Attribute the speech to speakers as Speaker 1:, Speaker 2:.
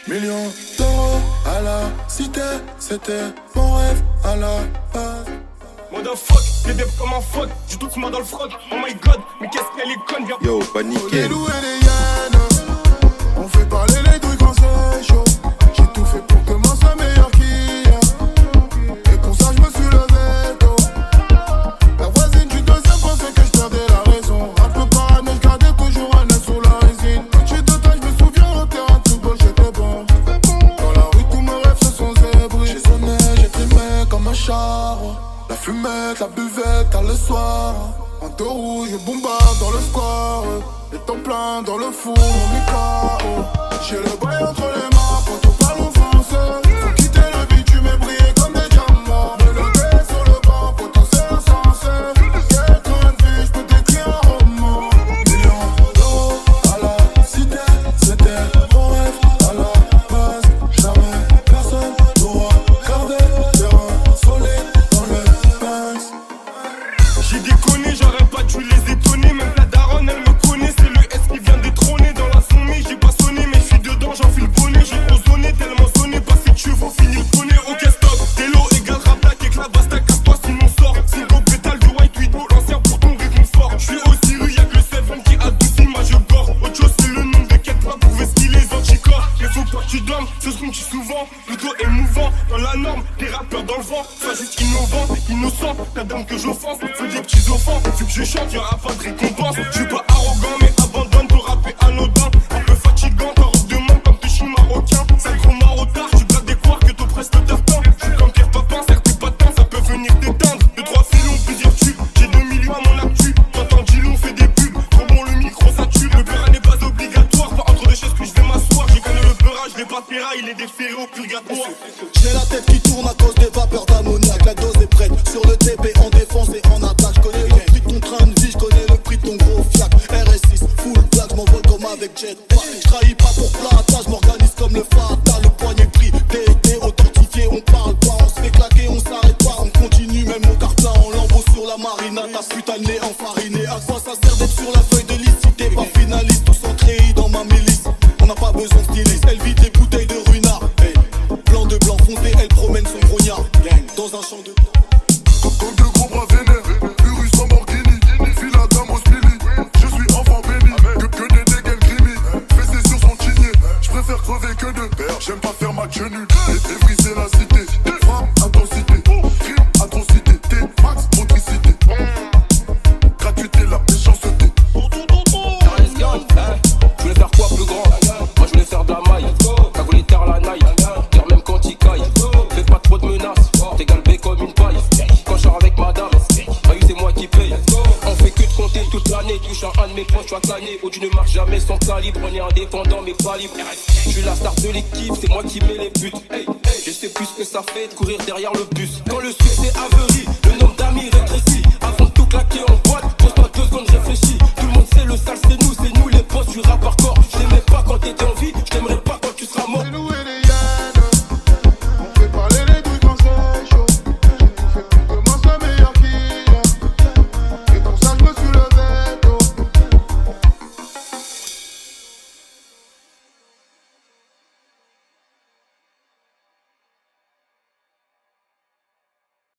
Speaker 1: Millions d'euros à la cité, c'était mon rêve à la base.
Speaker 2: Motherfuck, les devs comme un fuck, j'ai tout ce monde dans le froc. Oh my god, mais qu'est-ce qu'elle est conne, viens.
Speaker 3: Yo, pas nickel.
Speaker 1: Les loups et les hyènes, on fait parler les douilles quand c'est chaud. J'ai tout fait pour que moi soit meilleur qu'hier. Et pour ça je me suis levé tôt. La voisine du deuxième pensait que je perdais la raison. Un peu parano, je gardais toujours un œil sur la résine. J'ai de taille, je me souviens au terrain de football, j'étais bon. Dans la rue tous mes rêves se sont zébrés. J'ai sonné, j'ai trimé comme un char. La fumette, la buvette, à le soir. En deux roues, je bombarde dans le square. Les temps pleins dans le four, mon micro. J'ai le bail entre les mains quand on parle au français. Faut quitter le bitume et briller comme des diamants. Me lever sur le banc, potentiel insensé. Quel train de vie, j'peux t'écrire un roman. Millions d'euros à la cité, c'était mon rêve à la base. Jamais personne n'aura gardé terrain solide dans le pince.
Speaker 2: J'ai déconné, j'aurais pas dû les étonner. Même la daronne, elle me connaît. C'est le S qui vient détrôner dans la sommeil. J'ai pas sonné, mais je suis dedans, j'enfile le bonnet. J'ai osonné, tellement sonné, pas si tu veux finir le bonnet. Ok, stop, Télo égale rap, avec la basta, casse-toi, sinon sort. Single pétale du white widow, l'ancien pour ton réconfort. Je suis aussi rue, y'a que le 7 qui adoucit, moi je dors. Autre chose, c'est le nom de quête pas pour vestir les anticorps. Mais faut pas que tu dormes, ce seront qui souvent, plutôt émouvant. Dans la norme, des rappeurs dans le vent, sois juste innovant, innocent. La dame que j'offense, fais des petits enfants. Vu que je chante, y'aura pas de récompense. Je suis pas arrogant, mais abandonne ton rap est anodin. Un peu fatigant, ta robe de manque comme tes chiens marocains. Sale gros marotard, tu blagues des croire que ton presque t'attend. Je suis comme Pierre Papin, serre tes patins, ça peut venir t'éteindre. 2-3 filons, plusieurs tubes, j'ai 2 millions à mon actu. T'entends Gilon, fait des pubs, trop bon le micro ça tue. Le peur n'est pas obligatoire, pas entre deux chaises que je vais m'asseoir. J'ai connu le peurage, j'ai pas de péra, il est déféré au purgatoire.
Speaker 4: J'ai la tête qui tourne à cause des vapeurs d'ammoniac. La dose est prête, sur le TP en défense et en attaque. Je connais le prix de ton train de vie, je connais le prix de ton gros fiac. RS6, full black, je m'envole comme avec jetpack. Je trahis pas pour plata, je m'organise comme le Fata. Le poignet pris, DD authentifié, on parle pas, on se fait claquer, on s'arrête pas. On continue, même au carplat en lambeau sur la marina. Ta putain de nez enfariné, à quoi ça sert d'être sur la feuille de liste si t'es pas finaliste? Tous entrés dans ma milice, on n'a pas besoin de styliste. Elle vide les bouteilles de ruinard, hey. Blanc de blanc foncé, elle promène son grognard. Dans un champ de...
Speaker 1: Comme de gros bras vénères, Urus Lamborghini, file à dame au spili. Je suis enfant béni, que des dégaines grimy. Fessé sur son chigné, je préfère crever que de perdre. J'aime pas faire match nul et briser la cité. Frappe, intensité, crime, atrocité, T-Max, motricité. Gratuité, la méchanceté.
Speaker 5: Je voulais faire quoi plus grand? Moi je voulais faire de la maille. Cagoulé terre la naille. Dire même quand il caille. Fais pas trop de menaces. T'es galbé comme une paille. Quand je sors avec madame, bah c'est moi qui paye. On fait que de compter toute l'année. Touche à un de mes poches, tu as gagné. Oh, tu ne marches jamais sans calibre. On est indépendant mais pas libre. Je suis la star de l'équipe, c'est moi qui mets les buts. Je sais plus ce que ça fait de courir derrière le bus. Quand le succès